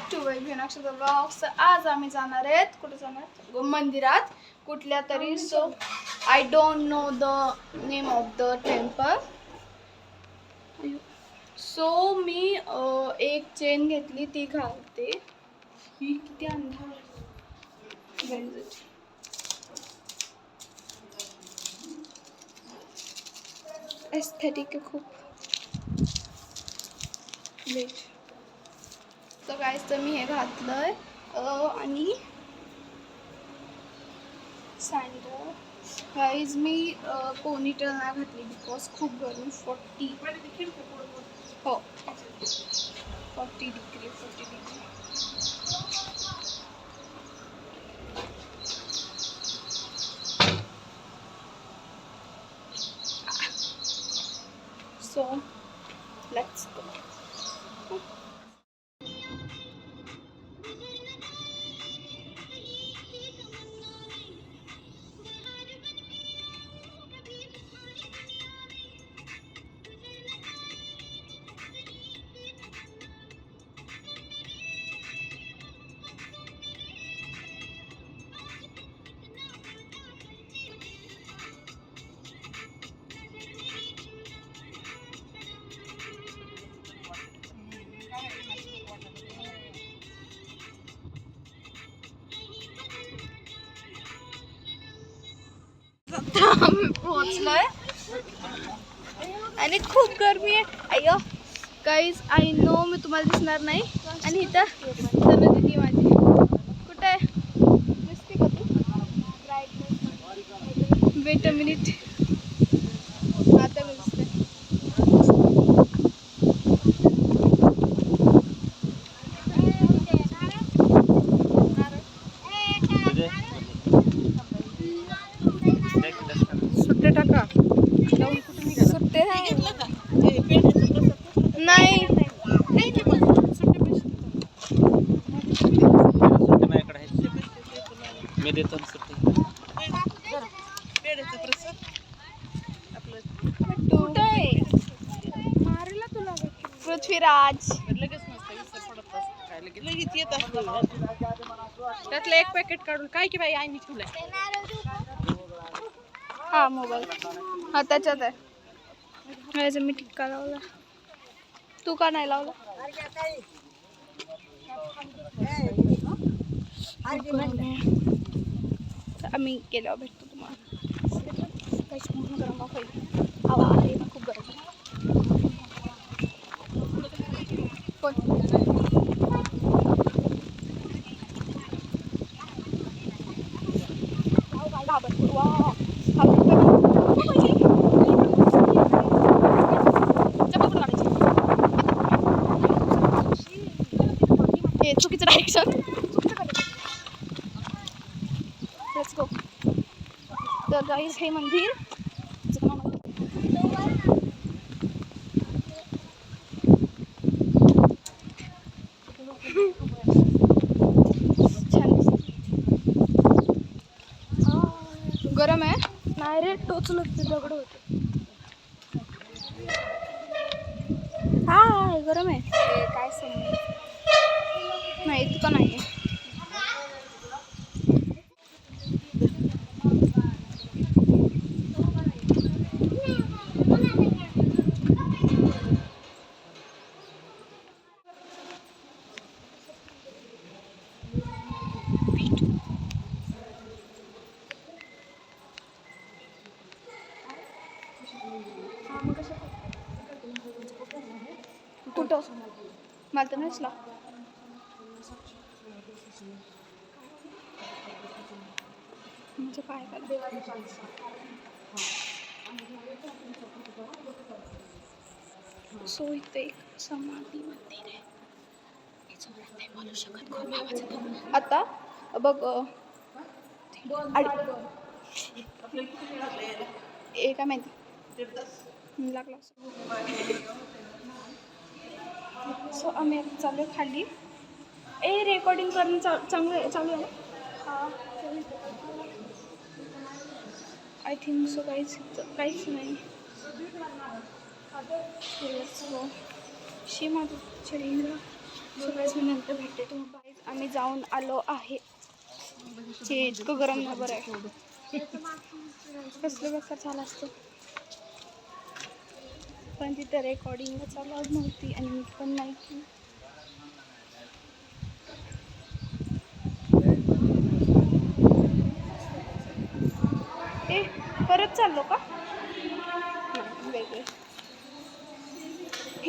Back to नक्षत्र blogs. आज आम्ही जाणार आहेत, कुठे जाणार, मंदिरात कुठल्या तरी. So I don't know the name of the temple. So मी एक चेन घेतली, ती घालते. ही किती अंधार, एस्थेटिक आहे खूप. तर गाईज, तर मी हे घातलंय आणि सँडल. गाईज मी पोनीटेल नाही घातली बिकॉज खूप गरमी. 40 हो 40 डिग्री. So let's go. पोहोचलोय आणि खूप गरमी आहे. अय्यो गाईज, आय नो मी तुम्हाला दिसणार नाही. आणि इथं तर दिदी माझी कुठे आहे, दिसते का तू? वेट अ मिनिट, आता मी दिसते. सुट्टे टाका सुट्टे नाही. मी देतो पृथ्वीराज लगेच येत त्यातलं एक पॅकेट काढून काय की बाई आईने ठेवलंय. हा मोबाईल, हा त्याच्यात आहे. मी टिक्का लावला, तू का नाही लावला? आम्ही गेल्यावर भेटतो तुम्हाला. गरम हवा आहे खूप गरम. चुकीचं डायरेक्शन. Let's go. तर गाईज, हे मंदिर छान दिसते. गरम आहे नाही रे, टोचलं ते दगड होते. हा गरम आहे. काय समज नाही, इतकं नाही आहे. कुठं मला तर नसला. म्हणजे काय सो इथे एक समाधी मंदिर आहे. नाही बोलू शकत, खूप आवाज येतो. आता बघ काय माहिती लागला. सो आम्ही चालू आहे खाली. रेकॉर्डिंग करणं चालू आहे ना. हा आय थिंक सो. काहीच नाही. शी माझं सगळ्याच मी नंतर भेटते तुम्हाला. Guys, आम्ही जाऊन आलो आहे. इतकं गरम नाही बरं आहे. कसलं बेकार झालं असतं. पण तिथं रेकॉर्डिंगच अलाउड नव्हती आणि मी पण नाही केली. परत चाललो का? नाही, वेगळे.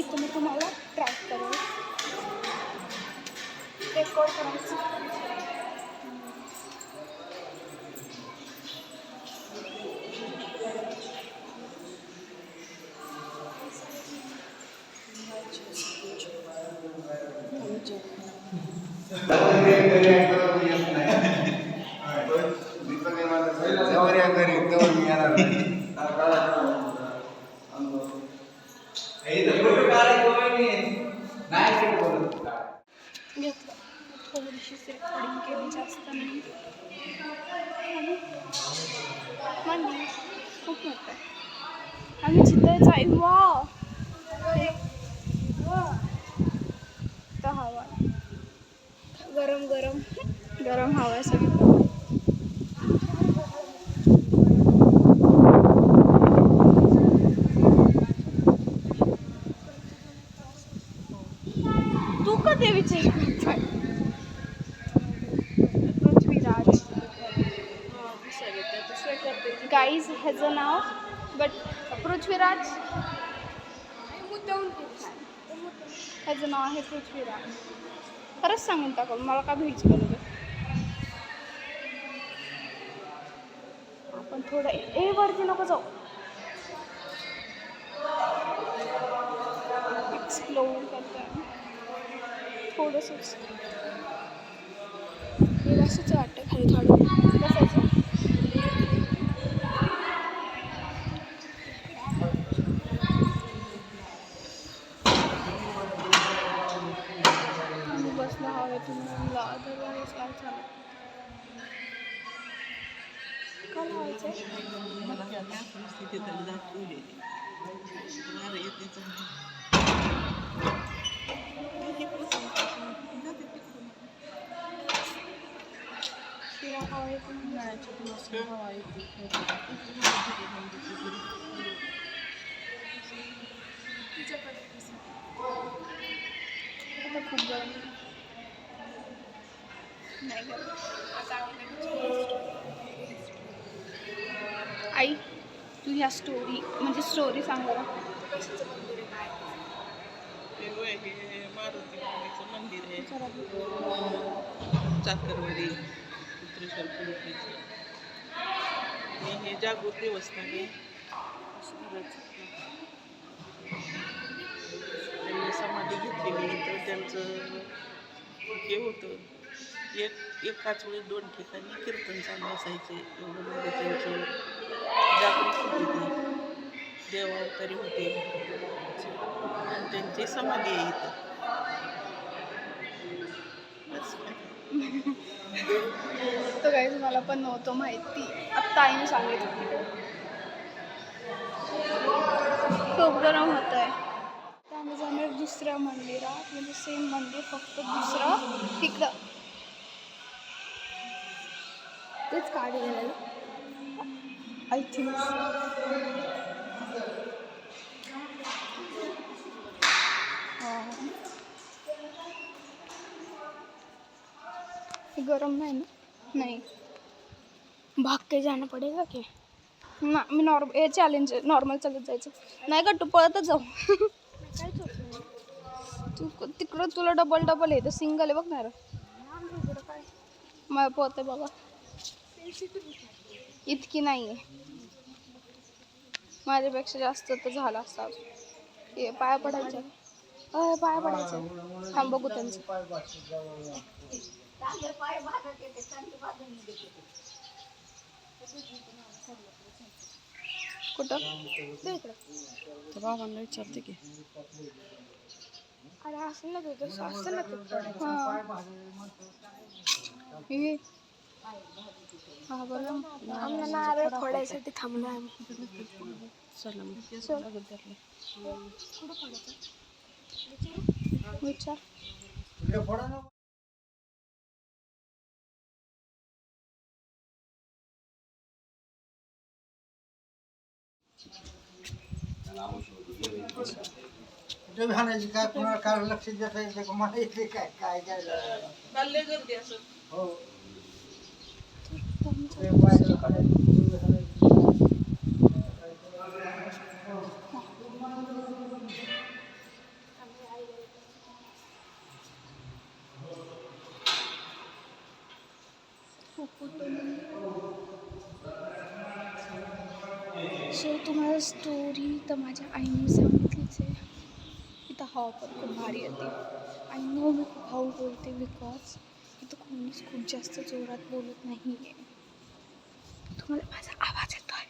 इथं मी तुम्हाला ट्रॅक करेल. रेकॉर्ड करायचं. घेतलं थोडीशीच रेकॉर्डिंग केली, जास्त नाही. मंदी खूप मोठं आहे. आम्ही जिथं जाईल वा तर हवा गरम गरम गरम हवा आहे सगळी. तू का ते विचार करतोय? पृथ्वीराज गाईज ह्याचं नाव बट पृथ्वीराज ह्याचं नाव आहे पृथ्वीराज. खरंच सांगून टाकलं मला का भ्यायची गरज आहे. आपण थोडं वरती नको जाऊ. एक्सप्लोर करतोय थोडंसंच. असंच वाटतं खाली थोडं बसायचं. बसला हवेतून म्हणला अदरवाईज काय चालू का लावायचं शिवा हवा येते. आता खूप गरम नाही गरम. आई तू ह्या स्टोरी म्हणजे स्टोरी सांग बरं. मारुती मंदिर आहे चाकरवाडी चित्रेश्वर कुलुपीचं. हे जागृत देवस्थान आहे. त्यांनी समाधी घेतलेली तर त्यांचं हे होतं एकाच वेळी 2 ठिकाणी कीर्तन चालू असायचे. एवढं म्हणजे त्यांचं जागृत होते. ते देवावतारी होते आणि त्यांची समाधी आहे इथं. तो काहीच मला पण नव्हतं माहिती. आत्ता आईने सांगितलं. खूप गरम होत आहे. आम्ही जाणार दुसऱ्या मंदिरात म्हणजे सेम मंदिर फक्त दुसरं तिकडं. तेच काढ गेलं आय थिंक. गरम नहीं ना? नहीं भाग के जाना पड़ेगा क्या? ना मी हे चॅलेंज नॉर्मल चालत जायचं नाही का. तू पळतच जाऊ. तू तिकडं तुला डबल आहे तर सिंगल आहे बघ ना. मला पोहते बाबा इतकी नाही आहे. माझ्यापेक्षा जास्त तर झाला असता. हे पाया पडायचं. पाया पडायचं. थांब बघू त्यांचं. कुठं बाबांना विचारते की. अरे असं ना तुझं असं ना हा बरं. आम्हाला नारळ फोडायसाठी थांबलो आम्ही. चला विचार भाणाची काय कुणाला काय लक्ष देता येते का मला येते काय काय द्यायला चालले गर्दी असं हो ते बाहेर काढायचं. सो तुम्हाला स्टोरी तर माझ्या आईने सांगितलीच आहे. इथं हवा पण खूप भारी येते आणि नो मी खूप हळू बोलते बिकॉज इथं कोणीच खूप जास्त जोरात बोलत नाही आहे. तुम्हाला माझा आवाज येतोय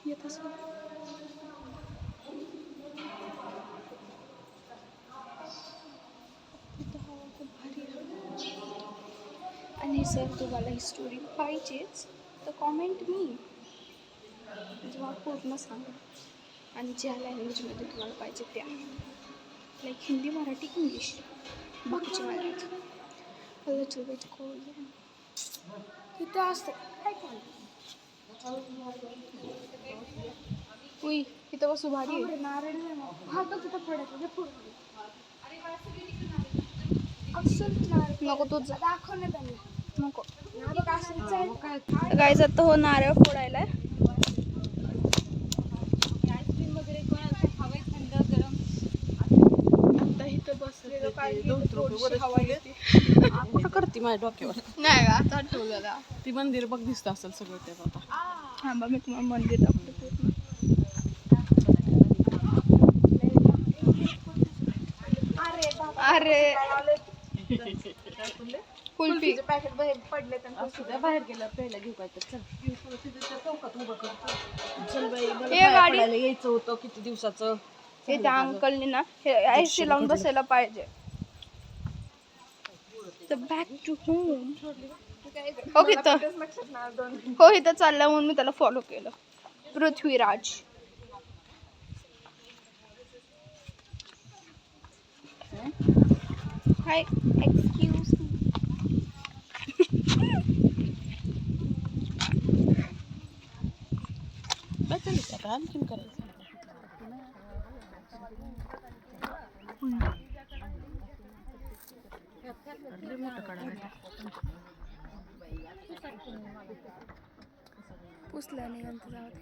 येत असेल. इथं हवा खूप भारी आहे. आणि जर तुम्हाला ही स्टोरी पाहिजेच तर कॉमेंट मी जेव्हा पूर्ण सांगा आणि ज्या लँग्वेजमध्ये तुम्हाला पाहिजे त्या लाईक हिंदी मराठी इंग्लिश बाकीचे मला लिटल बिट कोरियन तिथं असतं काय कॉल उई इथं बसू भारी आहे. नारळ हा तर तिथं पडायचं नको तुझं दाखव ना त्यांना नको गाईज आता हो नारळ फोडायला आता इथं बसलेलं कुठं करते माझ्या डोक्यावर नाही का आता ठेवलेला ती मंदिर बघ दिसत असेल सगळं त्यात आता थांबा मी तुम्हाला मंदिर दाखवते पूर्ण. अरे कुल्फी पॅकेट पडले बाहेर गेला पहिला घेऊ काय तर चल बाई हे गाडी यायचं होतं किती दिवसाचं हे त्या अंकलनी ना हे ऐशी लावून बसायला पाहिजे. बॅक टू होम हो इथं हो इथं चाललं म्हणून मी त्याला फॉलो केलं. पृथ्वीराज हाय एक्सक्यूज आता आणखीन करायचं पुसलं नाही नंतर जाऊ दे.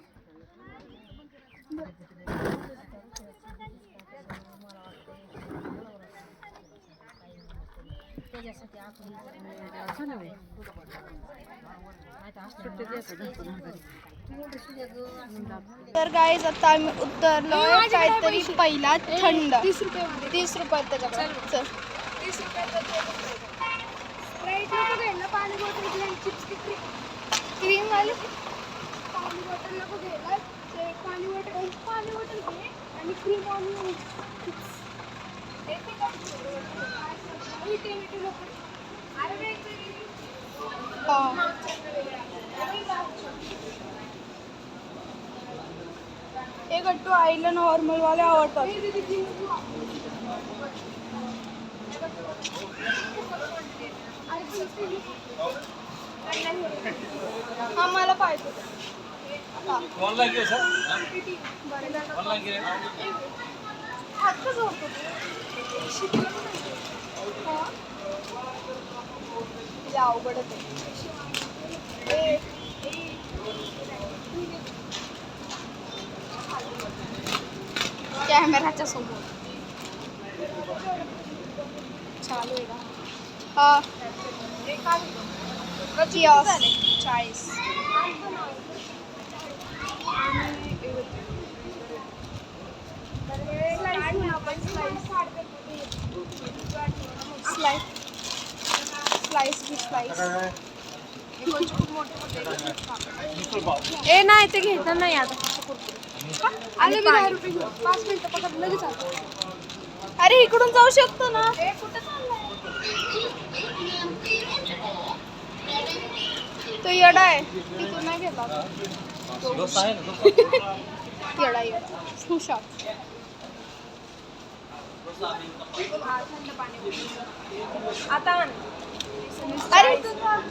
तर गाईज आता आम्ही उतरलोय काहीतरी पहिला थंड 30 रुपयात त्याच्याकडे चल 30 क्रीम वाले पाणी बॉटल नको घ्यायला ते पाणी बॉटल घे आणि क्रीम आणि हे गट्टू आईला नॉर्मल वाले आवडतात. हा मला पाहिजे आत्ताच होतो अवघडच आहे. कॅमेराच्या समोर चालू आहे का? किऑस 40 ए नाही ते घेतलं नाही आता आले मी 10 रुपये घेऊन 5 मिनिटं पकड लगेच आलो. अरे इकडून जाऊ शकतो ना. कुठे चाललाय तो येडा आहे तिथून नाही घेतला येडा हुशार हा, थंड पाणी आता आण. अरे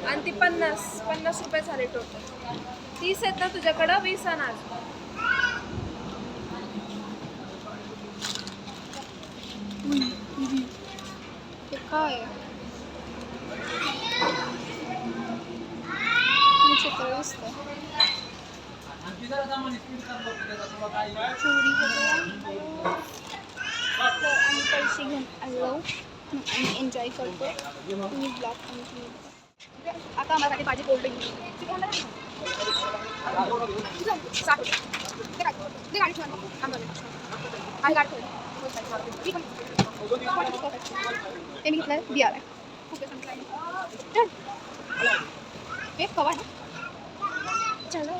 आणि ती 50 रुपये झाले टोटल. 30 आहेत ना तुझ्याकडं, 20 आण आज. ते काय चित्र दिसतंय. चोरी वगैरे तर आम्ही पैसे घेऊन आलो आणि एन्जॉय करतो. तुम्ही ब्लॉग कंटिन्यू. आता आम्हाला भाजी कोल्ड ड्रिंक ते मी घेतलं बियार आहे. खूप कवा आहे. चलो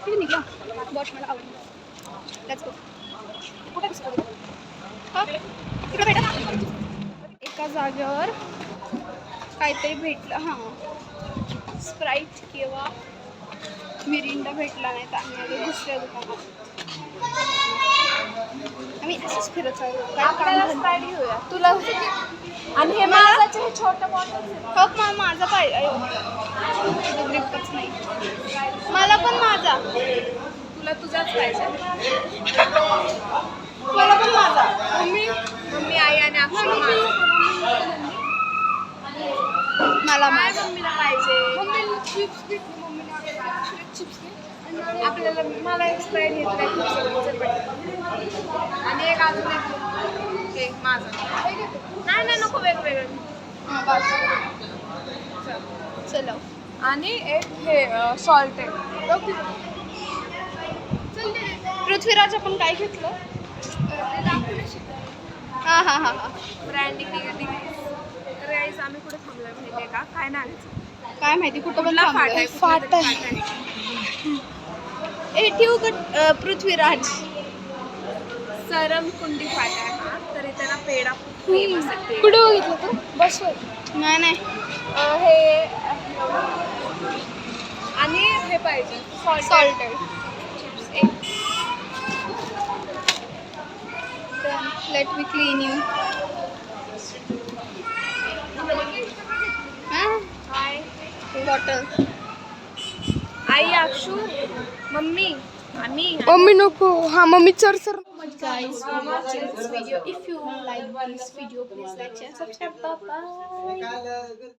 किती निघला वॉच मला आवडलं. Let's go. कुठे दिसतो तिकडे भेटा. एका जागेवर काहीतरी भेटलं. हां स्प्राईट किंवा मिरिंडा भेटला नाही तर आम्ही आलो दुसऱ्या दुकानात. आम्ही असंच फिरत चाललो. काय आपल्याला काम स्प्राईट घेऊया तुला. आणि हे माझाचे हे छोटं बॉटल. हो माझा पाहिजे. ग्रिपच नाही मला पण माझा. तुला तुझाच पाहिजे. मला पण माझा. मम्मी आई आणि अक्षर मला काय माझा. मम्मीला पाहिजे. मम्मीला चिप्स घेतली. मम्मीने चिप्स आपल्याला मला एक स्प्राईट घेतलं आणि एक अजून एक माझं. नाही नको वेगवेगळं. चलो. आणि एक हे सॉल्टेड. पृथ्वीराज आपण काय घेतलं. हां हां हां हां ब्रँडिंग निगेटिव्ह. तर गाईज आम्ही कुठे थांबलोय माहिती आहे का. काय नाही काय माहिती कुठं पण कुठला फाट आहे. फाट आहे. ए ठेवू का पृथ्वीराज. सरम कुंडी फाट आहे हा. तर इथे ना पेढा फेमस आहे. कुठे बघितलं तू. बसवर. नाही नाही हे आणि हे पाहिजे salted. Let me clean you. High bottle. I Akshu mummy आम्ही मम्मी नको. हां mummy sir guys for watching this video. If you like this video please like, share, subscribe. Bye bye.